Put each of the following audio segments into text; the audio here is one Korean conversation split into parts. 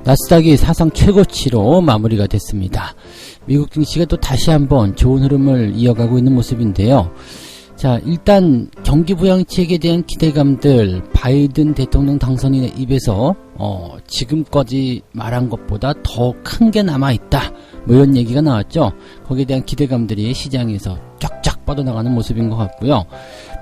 나스닥이 사상 최고치로 마무리가 됐습니다. 미국 증시가 또 다시 한번 좋은 흐름을 이어가고 있는 모습인데요. 자, 일단 경기 부양책에 대한 기대감들, 바이든 대통령 당선인의 입에서 지금까지 말한 것보다 더 큰 게 남아있다, 뭐 이런 얘기가 나왔죠. 거기에 대한 기대감들이 시장에서 쫙쫙 뻗어나가는 모습인 것 같고요.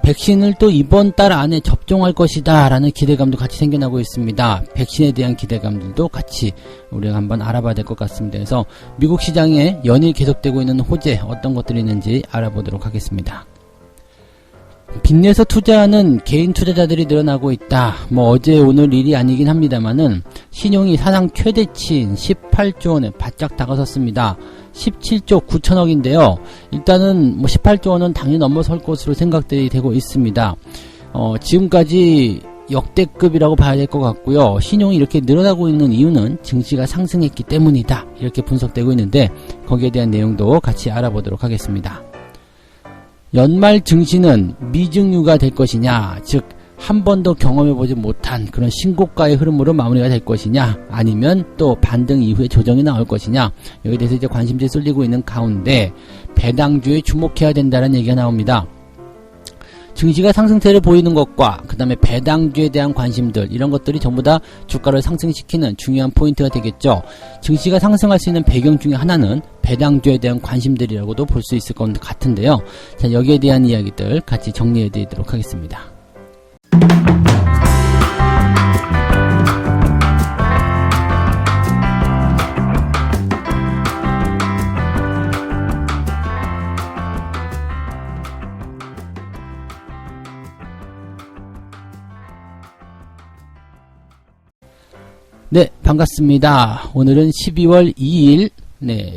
백신을 또 이번 달 안에 접종할 것이다 라는 기대감도 같이 생겨나고 있습니다. 백신에 대한 기대감들도 같이 우리가 한번 알아봐야 될 것 같습니다. 그래서 미국 시장에 연일 계속되고 있는 호재, 어떤 것들이 있는지 알아보도록 하겠습니다. 빚내서 투자하는 개인 투자자들이 늘어나고 있다. 뭐 어제 오늘 일이 아니긴 합니다만은 신용이 사상 최대치인 18조 원에 바짝 다가섰습니다. 17조 9천억인데요. 일단은 뭐 18조 원은 당연히 넘어설 것으로 생각들이 되고 있습니다. 지금까지 역대급이라고 봐야 될 것 같고요. 신용이 이렇게 늘어나고 있는 이유는 증시가 상승했기 때문이다, 이렇게 분석되고 있는데 거기에 대한 내용도 같이 알아보도록 하겠습니다. 연말 증시는 미증유가 될 것이냐, 즉 한 번도 경험해보지 못한 그런 신고가의 흐름으로 마무리가 될 것이냐, 아니면 또 반등 이후에 조정이 나올 것이냐, 여기에 대해서 이제 관심들이 쏠리고 있는 가운데 배당주에 주목해야 된다는 얘기가 나옵니다. 증시가 상승세를 보이는 것과 그 다음에 배당주에 대한 관심들, 이런 것들이 전부 다 주가를 상승시키는 중요한 포인트가 되겠죠. 증시가 상승할 수 있는 배경 중에 하나는 배당주에 대한 관심들이라고도 볼 수 있을 것 같은데요. 자, 여기에 대한 이야기들 같이 정리해 드리도록 하겠습니다. 네, 반갑습니다. 오늘은 12월 2일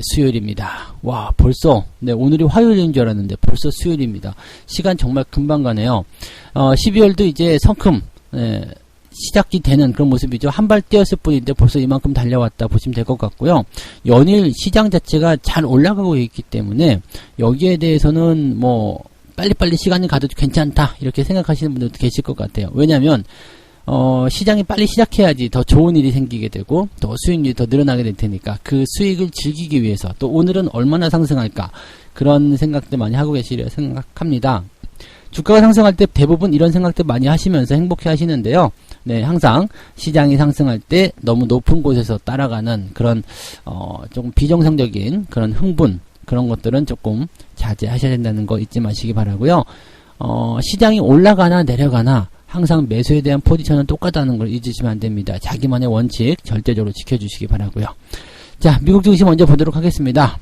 수요일입니다. 와, 벌써 오늘이 화요일인 줄 알았는데 벌써 수요일입니다. 시간 정말 금방 가네요. 12월도 이제 성큼 시작이 되는 그런 모습이죠. 한 발 뛰었을 뿐인데 벌써 이만큼 달려왔다 보시면 될 것 같고요. 연일 시장 자체가 잘 올라가고 있기 때문에 여기에 대해서는 뭐 빨리빨리 시간이 가도 괜찮다, 이렇게 생각하시는 분들도 계실 것 같아요. 왜냐하면 시장이 빨리 시작해야지 더 좋은 일이 생기게 되고 더 수익률이 더 늘어나게 될 테니까 그 수익을 즐기기 위해서, 또 오늘은 얼마나 상승할까, 그런 생각들 많이 하고 계시리라 생각합니다. 주가가 상승할 때 대부분 이런 생각들 많이 하시면서 행복해 하시는데요. 네, 항상 시장이 상승할 때 너무 높은 곳에서 따라가는 그런 조금 비정상적인 그런 흥분, 그런 것들은 조금 자제하셔야 된다는 거 잊지 마시기 바라고요. 시장이 올라가나 내려가나 항상 매수에 대한 포지션은 똑같다는 걸 잊으시면 안 됩니다. 자기만의 원칙 절대적으로 지켜주시기 바라고요. 자, 미국 증시 먼저 보도록 하겠습니다.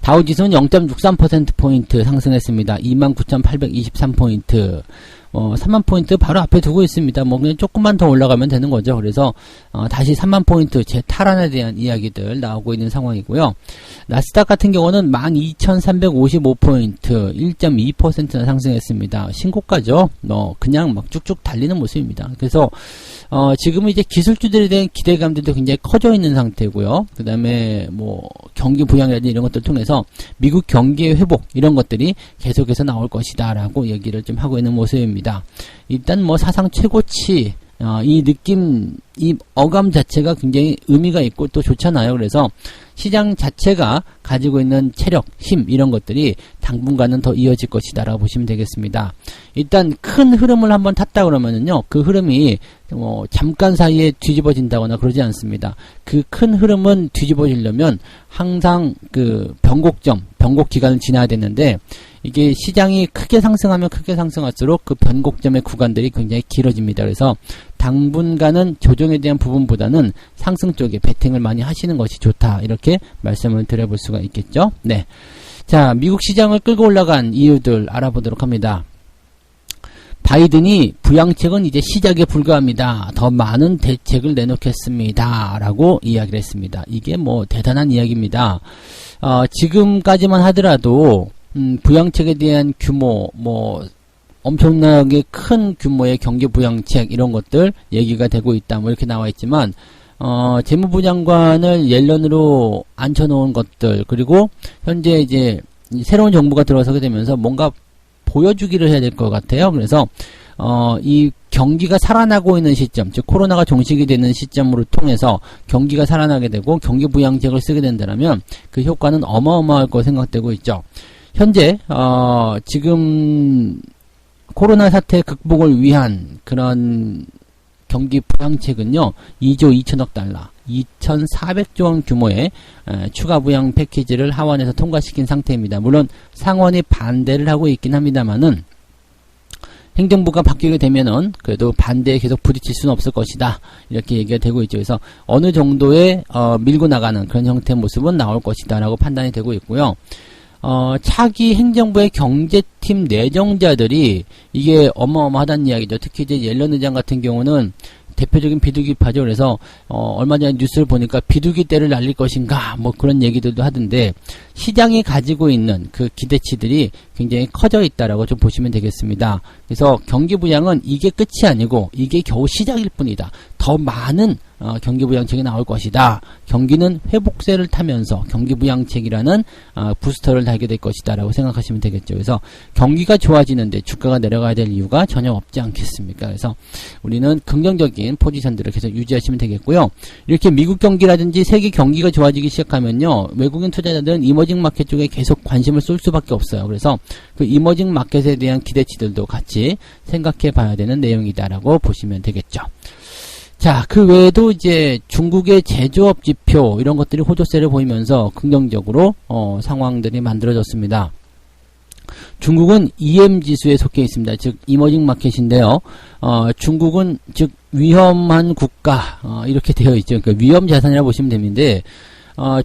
다우지수는 0.63%포인트 상승했습니다. 29,823포인트. 3만포인트 바로 앞에 두고 있습니다. 뭐 그냥 조금만 더 올라가면 되는 거죠. 그래서 다시 3만포인트 재탈환에 대한 이야기들 나오고 있는 상황이고요. 나스닥 같은 경우는 12,355포인트 1.2%나 상승했습니다. 신고가죠. 그냥 막 쭉쭉 달리는 모습입니다. 그래서 지금은 이제 기술주들에 대한 기대감들도 굉장히 커져 있는 상태고요. 그 다음에 뭐 경기 부양이라든지 이런 것들을 통해서 미국 경기의 회복, 이런 것들이 계속해서 나올 것이다 라고 얘기를 좀 하고 있는 모습입니다. 일단 뭐 사상 최고치, 이 느낌, 이 어감 자체가 굉장히 의미가 있고 또 좋잖아요. 그래서 시장 자체가 가지고 있는 체력, 힘, 이런 것들이 당분간은 더 이어질 것이다 라고 보시면 되겠습니다. 일단 큰 흐름을 한번 탔다 그러면은요, 그 흐름이 잠깐 사이에 뒤집어진다거나 그러지 않습니다. 그 큰 흐름은 뒤집어지려면 항상 그 변곡 기간을 지나야 되는데, 이게 시장이 크게 상승하면 크게 상승할수록 그 변곡점의 구간들이 굉장히 길어집니다. 그래서 당분간은 조정에 대한 부분보다는 상승 쪽에 베팅을 많이 하시는 것이 좋다, 이렇게 말씀을 드려볼 수가 있겠죠. 네. 자, 미국 시장을 끌고 올라간 이유들 알아보도록 합니다. 바이든이 부양책은 이제 시작에 불과합니다. 더 많은 대책을 내놓겠습니다 라고 이야기를 했습니다. 이게 뭐 대단한 이야기입니다. 지금까지만 하더라도 부양책에 대한 규모, 뭐 엄청나게 큰 규모의 경기 부양책, 이런 것들 얘기가 되고 있다, 뭐 이렇게 나와 있지만 재무부 장관을 옐런으로 앉혀놓은 것들, 그리고 현재 이제 새로운 정부가 들어서게 되면서 뭔가 보여주기를 해야 될 것 같아요. 그래서 이 경기가 살아나고 있는 시점, 즉 코로나가 종식이 되는 시점으로 통해서 경기가 살아나게 되고 경기 부양책을 쓰게 된다면 그 효과는 어마어마할 거 생각되고 있죠. 현재 지금 코로나 사태 극복을 위한 그런 경기 부양책은요 2조 2천억 달러 2,400조 원 규모의 추가 부양 패키지를 하원에서 통과시킨 상태입니다. 물론 상원이 반대를 하고 있긴 합니다만은 행정부가 바뀌게 되면은 그래도 반대에 계속 부딪힐 수는 없을 것이다 이렇게 얘기가 되고 있죠. 그래서 어느 정도의 밀고 나가는 그런 형태의 모습은 나올 것이다 라고 판단이 되고 있고요. 차기 행정부의 경제팀 내정자들이 이게 어마어마하다는 이야기죠. 특히 이제 옐런 의장 같은 경우는 대표적인 비둘기파죠. 그래서 얼마 전에 뉴스를 보니까 비둘기 떼를 날릴 것인가 뭐 그런 얘기들도 하던데 시장이 가지고 있는 그 기대치들이 굉장히 커져 있다라고 좀 보시면 되겠습니다. 그래서 경기 부양은 이게 끝이 아니고 이게 겨우 시작일 뿐이다. 더 많은 경기 부양책이 나올 것이다. 경기는 회복세를 타면서 경기 부양책이라는 부스터를 달게 될 것이다 라고 생각하시면 되겠죠. 그래서 경기가 좋아지는데 주가가 내려가야 될 이유가 전혀 없지 않겠습니까? 그래서 우리는 긍정적인 포지션들을 계속 유지하시면 되겠고요. 이렇게 미국 경기라든지 세계 경기가 좋아지기 시작하면요 외국인 투자자들은 이머징 마켓 쪽에 계속 관심을 쏠 수밖에 없어요. 그래서 그 이머징 마켓에 대한 기대치들도 같이 생각해 봐야 되는 내용이다라고 보시면 되겠죠. 자, 그 외에도 이제 중국의 제조업 지표 이런 것들이 호조세를 보이면서 긍정적으로 상황들이 만들어졌습니다. 중국은 EM 지수에 속해 있습니다. 즉 이머징 마켓인데요. 중국은 즉 위험한 국가 이렇게 되어 있죠. 그러니까 위험 자산이라고 보시면 되는데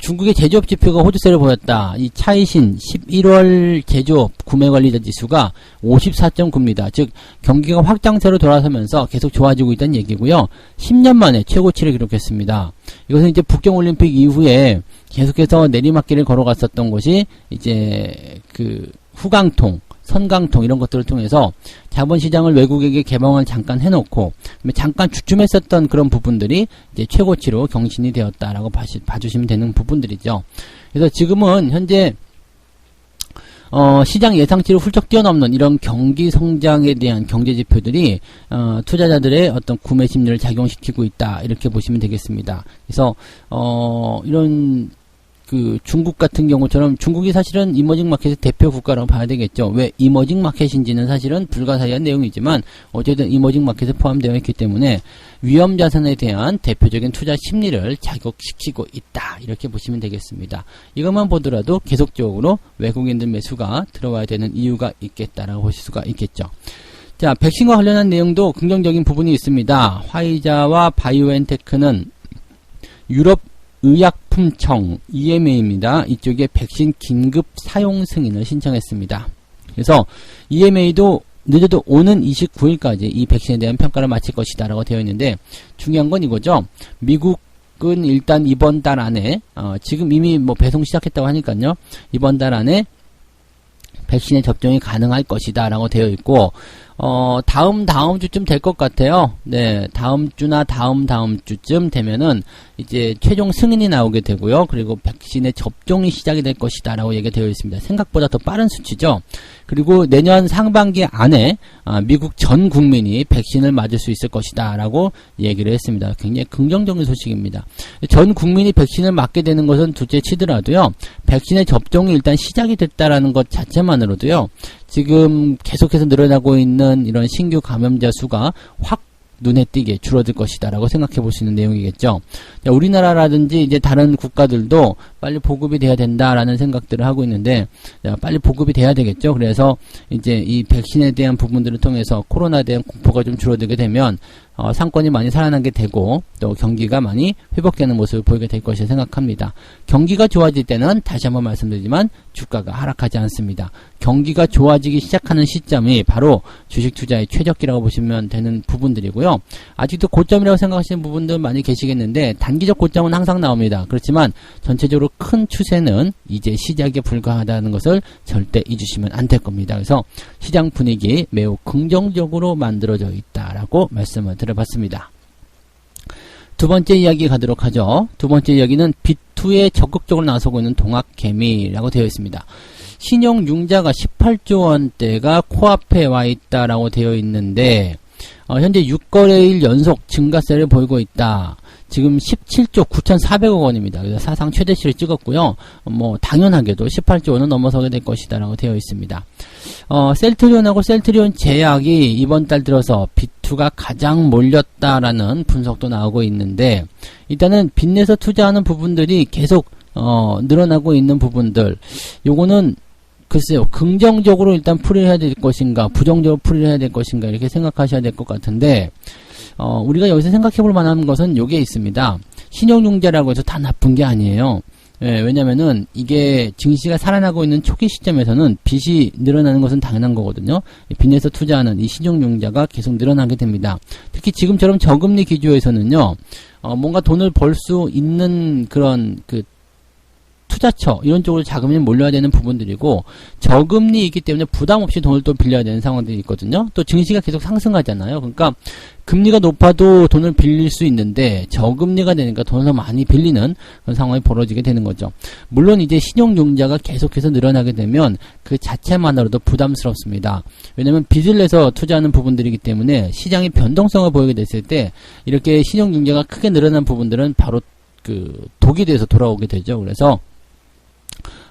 중국의 제조업 지표가 호조세를 보였다. 이 차이신 11월 제조업 구매관리자 지수가 54.9입니다. 즉 경기가 확장세로 돌아서면서 계속 좋아지고 있다는 얘기고요. 10년 만에 최고치를 기록했습니다. 이것은 이제 북경올림픽 이후에 계속해서 내리막길을 걸어갔었던 것이 이제 그 후강통 선강통 이런 것들을 통해서 자본시장을 외국에게 개방을 잠깐 해놓고 잠깐 주춤했었던 그런 부분들이 이제 최고치로 경신이 되었다라고 봐주시면 되는 부분들이죠. 그래서 지금은 현재 시장 예상치를 훌쩍 뛰어넘는 이런 경기 성장에 대한 경제 지표들이 투자자들의 어떤 구매 심리를 작용시키고 있다 이렇게 보시면 되겠습니다. 그래서 이런 그 중국 같은 경우처럼 중국이 사실은 이머징 마켓의 대표 국가라고 봐야 되겠죠. 왜 이머징 마켓인지는 사실은 불가사의한 내용이지만 어쨌든 이머징 마켓에 포함되어 있기 때문에 위험 자산에 대한 대표적인 투자 심리를 자극시키고 있다 이렇게 보시면 되겠습니다. 이것만 보더라도 계속적으로 외국인들 매수가 들어와야 되는 이유가 있겠다라고 보실 수가 있겠죠. 자, 백신과 관련한 내용도 긍정적인 부분이 있습니다. 화이자와 바이오엔테크는 유럽 의약품청 EMA입니다. 이쪽에 백신 긴급 사용 승인을 신청했습니다. 그래서 EMA도 늦어도 오는 29일까지 이 백신에 대한 평가를 마칠 것이다 라고 되어 있는데 중요한 건 이거죠. 미국은 일단 이번 달 안에 지금 이미 뭐 배송 시작했다고 하니까요. 이번 달 안에 백신의 접종이 가능할 것이다 라고 되어 있고 다음 주쯤 될 것 같아요. 네, 다음 주나 다음 주쯤 되면은 이제 최종 승인이 나오게 되고요. 그리고 백신의 접종이 시작이 될 것이다 라고 얘기가 되어 있습니다. 생각보다 더 빠른 수치죠. 그리고 내년 상반기 안에 미국 전 국민이 백신을 맞을 수 있을 것이다 라고 얘기를 했습니다. 굉장히 긍정적인 소식입니다. 전 국민이 백신을 맞게 되는 것은 둘째 치더라도요. 백신의 접종이 일단 시작이 됐다라는 것 자체만으로도요. 지금 계속해서 늘어나고 있는 이런 신규 감염자 수가 확 눈에 띄게 줄어들 것이다 라고 생각해 볼 수 있는 내용이겠죠. 우리나라라든지 이제 다른 국가들도 빨리 보급이 돼야 된다라는 생각들을 하고 있는데 빨리 보급이 돼야 되겠죠. 그래서 이제 이 백신에 대한 부분들을 통해서 코로나에 대한 공포가 좀 줄어들게 되면 상권이 많이 살아나게 되고 또 경기가 많이 회복되는 모습을 보이게 될 것이라 생각합니다. 경기가 좋아질 때는 다시 한번 말씀드리지만 주가가 하락하지 않습니다. 경기가 좋아지기 시작하는 시점이 바로 주식 투자의 최적기라고 보시면 되는 부분들이고요. 아직도 고점이라고 생각하시는 부분들 많이 계시겠는데 단기적 고점은 항상 나옵니다. 그렇지만 전체적으로 큰 추세는 이제 시작에 불과하다는 것을 절대 잊으시면 안 될 겁니다. 그래서 시장 분위기 매우 긍정적으로 만들어져 있다라고 말씀을 드려봤습니다. 두 번째 이야기 가도록 하죠. 두 번째 이야기는 비투에 적극적으로 나서고 있는 동학개미라고 되어 있습니다. 신용융자가 18조 원대가 코앞에 와 있다라고 되어 있는데 현재 6거래일 연속 증가세를 보이고 있다. 지금 17조 9,400억 원입니다. 그래서 사상 최대치를 찍었고요. 당연하게도 18조 원은 넘어서게 될 것이다라고 되어 있습니다. 셀트리온하고 셀트리온 제약이 이번 달 들어서 B2가 가장 몰렸다라는 분석도 나오고 있는데, 일단은 빚내서 투자하는 부분들이 계속 늘어나고 있는 부분들, 요거는 글쎄요, 긍정적으로 일단 풀이해야 될 것인가, 부정적으로 풀이해야 될 것인가, 이렇게 생각하셔야 될 것 같은데, 우리가 여기서 생각해 볼 만한 것은 요게 있습니다. 신용융자라고 해서 다 나쁜 게 아니에요. 예, 왜냐면은 이게 증시가 살아나고 있는 초기 시점에서는 빚이 늘어나는 것은 당연한 거거든요. 빚내서 투자하는 이 신용융자가 계속 늘어나게 됩니다. 특히 지금처럼 저금리 기조에서는요, 뭔가 돈을 벌 수 있는 그런 투자처 이런 쪽으로 자금이 몰려야 되는 부분들이고, 저금리이기 때문에 부담 없이 돈을 또 빌려야 되는 상황들이 있거든요. 또 증시가 계속 상승하잖아요. 그러니까 금리가 높아도 돈을 빌릴 수 있는데 저금리가 되니까 돈을 더 많이 빌리는 그런 상황이 벌어지게 되는 거죠. 물론 이제 신용융자가 계속해서 늘어나게 되면 그 자체만으로도 부담스럽습니다. 왜냐하면 빚을 내서 투자하는 부분들이기 때문에 시장이 변동성을 보이게 됐을 때 이렇게 신용융자가 크게 늘어난 부분들은 바로 독이 돼서 돌아오게 되죠. 그래서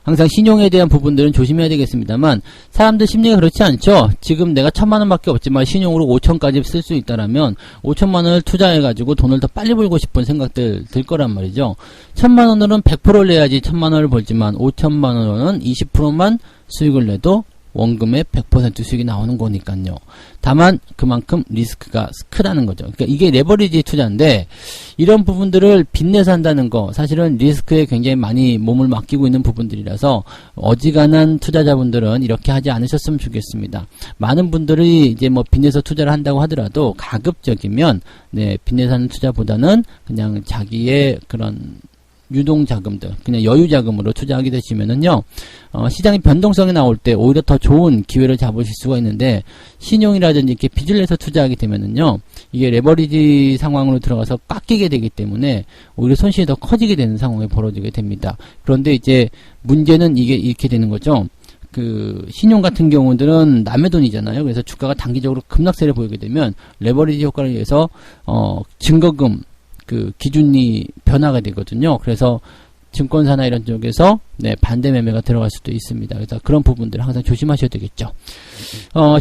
항상 신용에 대한 부분들은 조심해야 되겠습니다.만 사람들 심리가 그렇지 않죠. 지금 내가 1,000만 원밖에 없지만 신용으로 5천까지 쓸 수 있다라면 5천만 원을 투자해가지고 돈을 더 빨리 벌고 싶은 생각들 들 거란 말이죠. 1,000만 원으로는 100%를 내야지 1,000만 원을 벌지만 5천만 원으로는 20%만 수익을 내도 원금의 100% 수익이 나오는 거니까요. 다만 그만큼 리스크가 크다는 거죠. 그러니까 이게 레버리지 투자인데, 이런 부분들을 빚내서 한다는 거 사실은 리스크에 굉장히 많이 몸을 맡기고 있는 부분들이라서 어지간한 투자자분들은 이렇게 하지 않으셨으면 좋겠습니다. 많은 분들이 이제 빚내서 투자를 한다고 하더라도 가급적이면 빚내서 하는 투자보다는 그냥 자기의 그런 유동자금들, 그냥 여유자금으로 투자하게 되시면은요, 시장의 변동성이 나올 때 오히려 더 좋은 기회를 잡으실 수가 있는데, 신용이라든지 이렇게 빚을 내서 투자하게 되면은요, 이게 레버리지 상황으로 들어가서 깎이게 되기 때문에 오히려 손실이 더 커지게 되는 상황이 벌어지게 됩니다. 그런데 이제 문제는 이게 이렇게 되는 거죠. 신용 같은 경우들은 남의 돈이잖아요. 그래서 주가가 단기적으로 급락세를 보이게 되면 레버리지 효과를 위해서 증거금 기준이 변화가 되거든요. 그래서 증권사나 이런 쪽에서 반대 매매가 들어갈 수도 있습니다. 그래서 그런 부분들 항상 조심하셔야 되겠죠.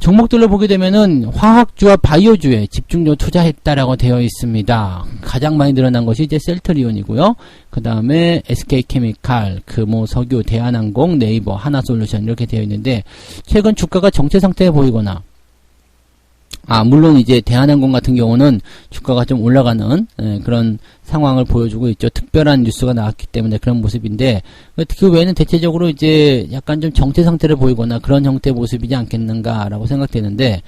종목들로 보게 되면은 화학주와 바이오주에 집중적으로 투자했다라고 되어 있습니다. 가장 많이 늘어난 것이 이제 셀트리온이고요. 그 다음에 SK케미칼, 금호석유, 대한항공, 네이버, 하나솔루션 이렇게 되어 있는데, 최근 주가가 정체 상태에 보이거나, 물론 이제 대한항공 같은 경우는 주가가 좀 올라가는 그런 상황을 보여주고 있죠. 특별한 뉴스가 나왔기 때문에 그런 모습인데, 그 외에는 대체적으로 이제 약간 좀 정체 상태를 보이거나 그런 형태의 모습이지 않겠는가라고 생각되는데,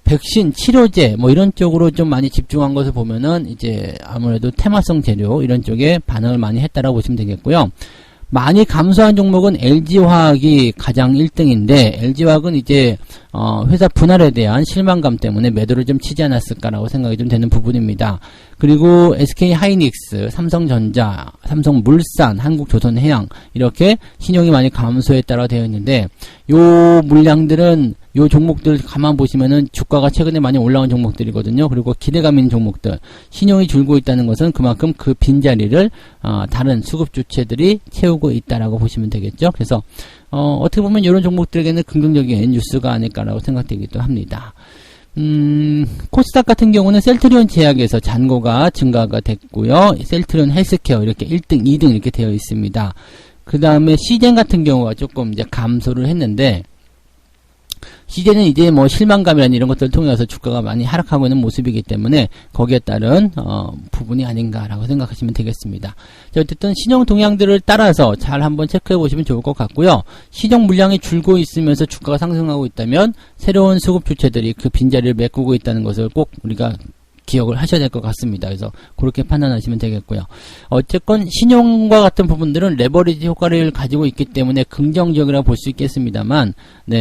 백신, 치료제 이런 쪽으로 좀 많이 집중한 것을 보면은 이제 아무래도 테마성 재료 이런 쪽에 반응을 많이 했다라고 보시면 되겠고요. 많이 감소한 종목은 LG화학이 가장 1등인데, LG화학은 이제 회사 분할에 대한 실망감 때문에 매도를 좀 치지 않았을까라고 생각이 좀 되는 부분입니다. 그리고 SK하이닉스, 삼성전자, 삼성물산, 한국조선해양 이렇게 신용이 많이 감소했다라고 되어 있는데, 요 물량들은 요 종목들 가만 보시면은 주가가 최근에 많이 올라온 종목들이거든요. 그리고 기대감 있는 종목들, 신용이 줄고 있다는 것은 그만큼 그 빈자리를 다른 수급 주체들이 채우고 있다라고 보시면 되겠죠. 그래서 어떻게 보면 이런 종목들에게는 긍정적인 뉴스가 아닐까라고 생각되기도 합니다. 코스닥 같은 경우는 셀트리온 제약에서 잔고가 증가가 됐고요. 셀트리온 헬스케어 이렇게 1등, 2등 이렇게 되어 있습니다. 그 다음에 시젠 같은 경우가 조금 이제 감소를 했는데, 시제는 이제 실망감이라는 이런 것들을 통해서 주가가 많이 하락하고 있는 모습이기 때문에 거기에 따른 부분이 아닌가라고 생각하시면 되겠습니다. 자, 어쨌든 신용 동향들을 따라서 잘 한번 체크해 보시면 좋을 것 같고요. 시정 물량이 줄고 있으면서 주가가 상승하고 있다면 새로운 수급 주체들이 그 빈자리를 메꾸고 있다는 것을 꼭 우리가 기억을 하셔야 될 것 같습니다. 그래서 그렇게 판단하시면 되겠고요. 어쨌건 신용과 같은 부분들은 레버리지 효과를 가지고 있기 때문에 긍정적이라고 볼 수 있겠습니다만,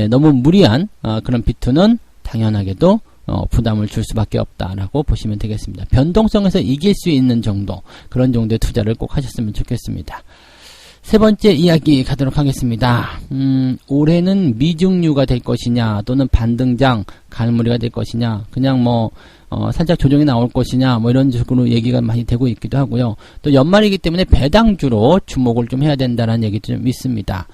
너무 무리한 그런 비투는 당연하게도 부담을 줄 수밖에 없다라고 보시면 되겠습니다. 변동성에서 이길 수 있는 정도, 그런 정도의 투자를 꼭 하셨으면 좋겠습니다. 세 번째 이야기 가도록 하겠습니다. 올해는 미증류가 될 것이냐, 또는 반등장, 갈무리가 될 것이냐, 그냥 살짝 조정이 나올 것이냐, 이런 식으로 얘기가 많이 되고 있기도 하고요. 또 연말이기 때문에 배당주로 주목을 좀 해야 된다는 얘기도 좀 있습니다.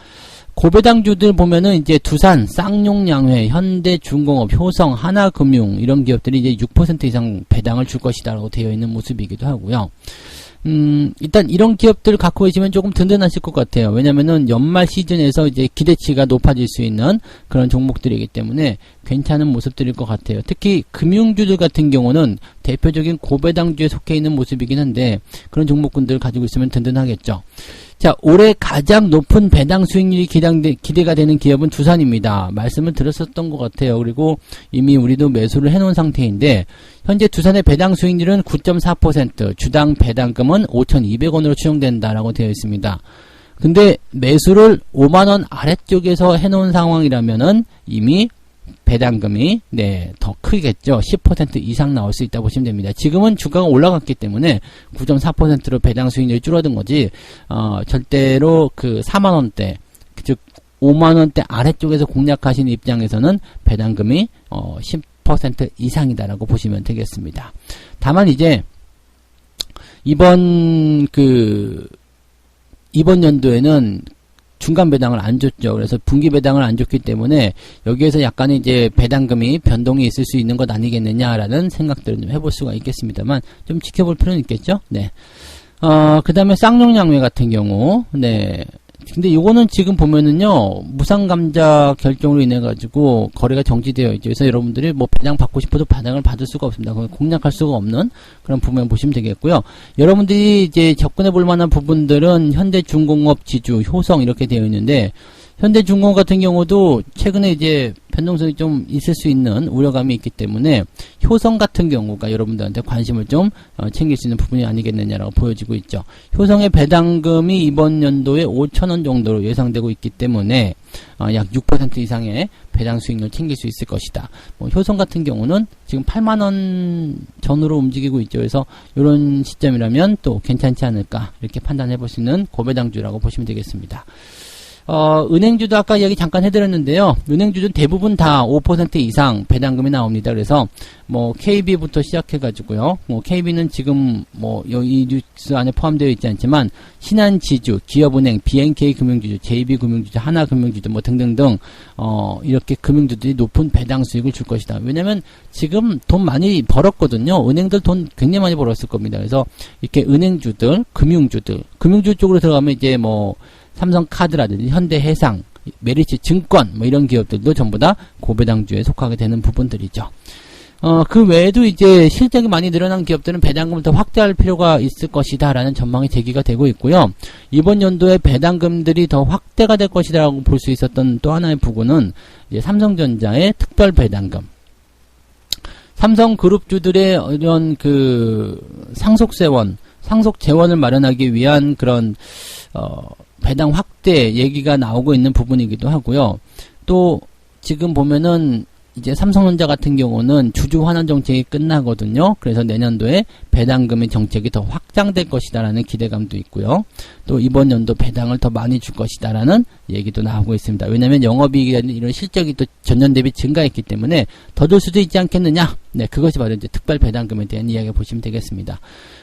고배당주들 보면은 이제 두산, 쌍용양회, 현대중공업, 효성, 하나금융 이런 기업들이 이제 6% 이상 배당을 줄 것이다라고 되어 있는 모습이기도 하고요. 일단 이런 기업들을 갖고 계시면 조금 든든하실 것 같아요. 왜냐면은 연말 시즌에서 이제 기대치가 높아질 수 있는 그런 종목들이기 때문에 괜찮은 모습들일 것 같아요. 특히 금융주들 같은 경우는 대표적인 고배당주에 속해 있는 모습이긴 한데 그런 종목군들을 가지고 있으면 든든하겠죠. 자, 올해 가장 높은 배당 수익률이 기대가 되는 기업은 두산입니다. 말씀을 드렸었던 것 같아요. 그리고 이미 우리도 매수를 해놓은 상태인데 현재 두산의 배당 수익률은 9.4%, 주당 배당금은 5,200원으로 추정된다라고 되어 있습니다. 근데 매수를 5만원 아래쪽에서 해놓은 상황이라면은 이미 배당금이 더 크겠죠. 10% 이상 나올 수 있다고 보시면 됩니다. 지금은 주가가 올라갔기 때문에 9.4%로 배당 수익률이 줄어든 거지 절대로 그 4만원대 즉 5만원대 아래쪽에서 공략하신 입장에서는 배당금이 10% 이상이다라고 보시면 되겠습니다. 다만 이제 이번 연도에는 중간 배당을 안 줬죠. 그래서 분기 배당을 안 줬기 때문에 여기에서 약간의 이제 배당금이 변동이 있을 수 있는 것 아니겠느냐라는 생각들을 좀 해볼 수가 있겠습니다만 좀 지켜볼 필요는 있겠죠. 네. 그 다음에 쌍용양회 같은 경우, 근데 요거는 지금 보면은요, 무상감자 결정으로 인해가지고 거래가 정지되어 있죠. 그래서 여러분들이 배당 받고 싶어도 배당을 받을 수가 없습니다. 공략할 수가 없는 그런 부분 보시면 되겠고요. 여러분들이 이제 접근해 볼 만한 부분들은 현대중공업, 지주, 효성 이렇게 되어 있는데, 현대중공업 같은 경우도 최근에 이제 변동성이 좀 있을 수 있는 우려감이 있기 때문에 효성 같은 경우가 여러분들한테 관심을 좀 챙길 수 있는 부분이 아니겠느냐라고 보여지고 있죠. 효성의 배당금이 이번 연도에 5,000원 정도로 예상되고 있기 때문에 약 6% 이상의 배당 수익률을 챙길 수 있을 것이다. 효성 같은 경우는 지금 8만원 전후로 움직이고 있죠. 그래서 이런 시점이라면 또 괜찮지 않을까 이렇게 판단해 볼 수 있는 고배당주라고 보시면 되겠습니다. 은행주도 아까 이야기 잠깐 해드렸는데요. 은행주는 대부분 다 5% 이상 배당금이 나옵니다. 그래서 KB부터 시작해가지고요. KB는 지금 이 뉴스 안에 포함되어 있지 않지만 신한지주, 기업은행, BNK 금융주주, JB금융주주, 하나금융주주 등등등 이렇게 금융주들이 높은 배당 수익을 줄 것이다. 왜냐면 지금 돈 많이 벌었거든요. 은행들 돈 굉장히 많이 벌었을 겁니다. 그래서 이렇게 은행주들, 금융주 쪽으로 들어가면 이제 삼성카드라든지 현대해상, 메리츠 증권 이런 기업들도 전부 다 고배당주에 속하게 되는 부분들이죠. 그 외에도 이제 실적이 많이 늘어난 기업들은 배당금을 더 확대할 필요가 있을 것이다 라는 전망이 제기가 되고 있고요. 이번 연도에 배당금들이 더 확대가 될 것이다 라고 볼 수 있었던 또 하나의 부분은 이제 삼성전자의 특별 배당금. 삼성그룹주들의 이런 상속 재원을 마련하기 위한 그런 배당 확대 얘기가 나오고 있는 부분이기도 하고요. 또 지금 보면은 이제 삼성전자 같은 경우는 주주 환원 정책이 끝나거든요. 그래서 내년도에 배당금의 정책이 더 확장될 것이다라는 기대감도 있고요. 또 이번 연도 배당을 더 많이 줄 것이다라는 얘기도 나오고 있습니다. 왜냐하면 영업이익이라는 이런 실적이 또 전년 대비 증가했기 때문에 더 줄 수도 있지 않겠느냐. 그것이 바로 이제 특별 배당금에 대한 이야기 보시면 되겠습니다.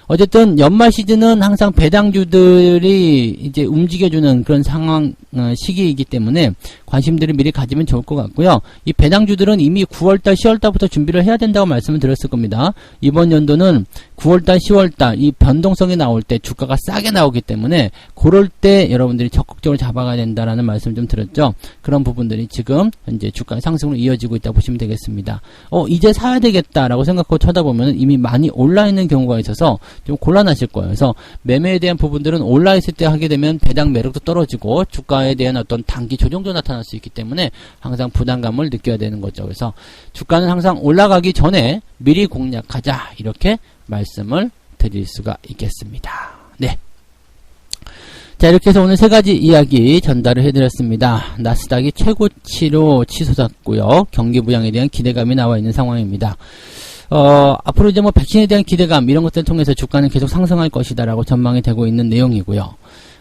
어쨌든 연말 시즌은 항상 배당주들이 이제 움직여주는 그런 상황 시기이기 때문에 관심들을 미리 가지면 좋을 것 같고요. 이 배당주들은 이미 9월달, 10월달부터 준비를 해야 된다고 말씀을 드렸을 겁니다. 이번 연도는 9월달, 10월달 이 변동성이 나올 때 주가가 싸게 나오기 때문에 그럴 때 여러분들이 적극적으로 잡아가야 된다라는 말씀을 좀 드렸죠. 그런 부분들이 지금 현재 주가 상승으로 이어지고 있다고 보시면 되겠습니다. 이제 사야 되겠다라고 생각하고 쳐다보면 이미 많이 올라 있는 경우가 있어서 좀 곤란하실 거예요. 그래서 매매에 대한 부분들은 올라 있을 때 하게 되면 배당 매력도 떨어지고 주가에 대한 어떤 단기 조정도 나타날 수 있기 때문에 항상 부담감을 느껴야 되는 거죠. 그래서 주가는 항상 올라가기 전에 미리 공략하자 이렇게 말씀을 드릴 수가 있겠습니다. 자, 이렇게 해서 오늘 세 가지 이야기 전달을 해드렸습니다. 나스닥이 최고치로 치솟았고요. 경기 부양에 대한 기대감이 나와 있는 상황입니다. 앞으로 이제 백신에 대한 기대감 이런 것들을 통해서 주가는 계속 상승할 것이다라고 전망이 되고 있는 내용이고요.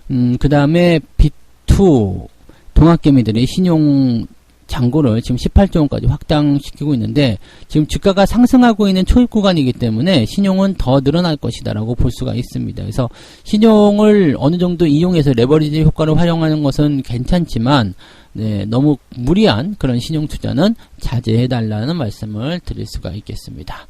그 다음에 B2 동학개미들이 신용 잔고를 지금 18조 원까지 확장시키고 있는데 지금 주가가 상승하고 있는 초입 구간이기 때문에 신용은 더 늘어날 것이다 라고 볼 수가 있습니다. 그래서 신용을 어느 정도 이용해서 레버리지 효과를 활용하는 것은 괜찮지만 네, 너무 무리한 그런 신용 투자는 자제해 달라는 말씀을 드릴 수가 있겠습니다.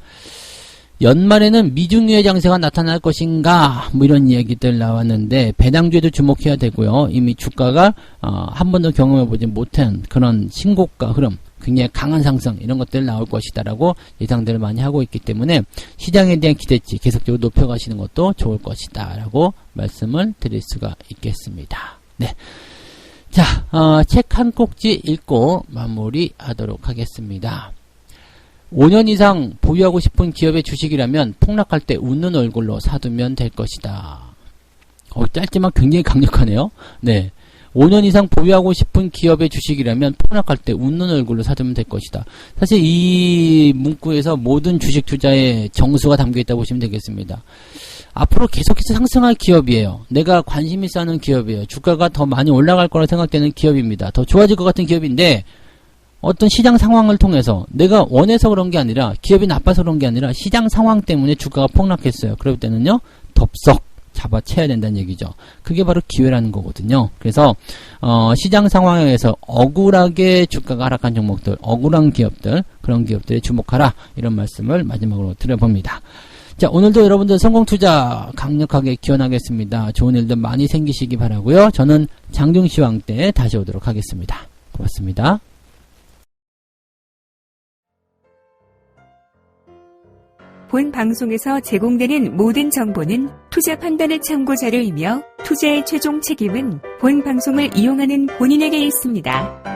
연말에는 미중유의 장세가 나타날 것인가 뭐 이런 이야기들 나왔는데 배당주에도 주목해야 되고요. 이미 주가가 한 번도 경험해보지 못한 그런 신고가 흐름, 굉장히 강한 상승 이런 것들 나올 것이다 라고 예상들을 많이 하고 있기 때문에 시장에 대한 기대치 계속적으로 높여가시는 것도 좋을 것이다 라고 말씀을 드릴 수가 있겠습니다. 네. 자, 책 한 꼭지 읽고 마무리하도록 하겠습니다. 5년 이상 보유하고 싶은 기업의 주식이라면 폭락할 때 웃는 얼굴로 사두면 될 것이다. 짧지만 굉장히 강력하네요. 네. 5년 이상 보유하고 싶은 기업의 주식이라면 폭락할 때 웃는 얼굴로 사두면 될 것이다. 사실 이 문구에서 모든 주식 투자의 정수가 담겨 있다고 보시면 되겠습니다. 앞으로 계속해서 상승할 기업이에요. 내가 관심 있어 하는 기업이에요. 주가가 더 많이 올라갈 거라 생각되는 기업입니다. 더 좋아질 것 같은 기업인데 어떤 시장 상황을 통해서 내가 원해서 그런 게 아니라 기업이 나빠서 그런 게 아니라 시장 상황 때문에 주가가 폭락했어요. 그럴 때는요 덥석 잡아채야 된다는 얘기죠. 그게 바로 기회라는 거거든요. 그래서 시장 상황에서 억울하게 주가가 하락한 종목들, 억울한 기업들, 그런 기업들에 주목하라 이런 말씀을 마지막으로 드려봅니다. 자, 오늘도 여러분들 성공투자 강력하게 기원하겠습니다. 좋은 일들 많이 생기시기 바라고요. 저는 장중시황 때 다시 오도록 하겠습니다. 고맙습니다. 본 방송에서 제공되는 모든 정보는 투자 판단의 참고 자료이며 투자의 최종 책임은 본 방송을 이용하는 본인에게 있습니다.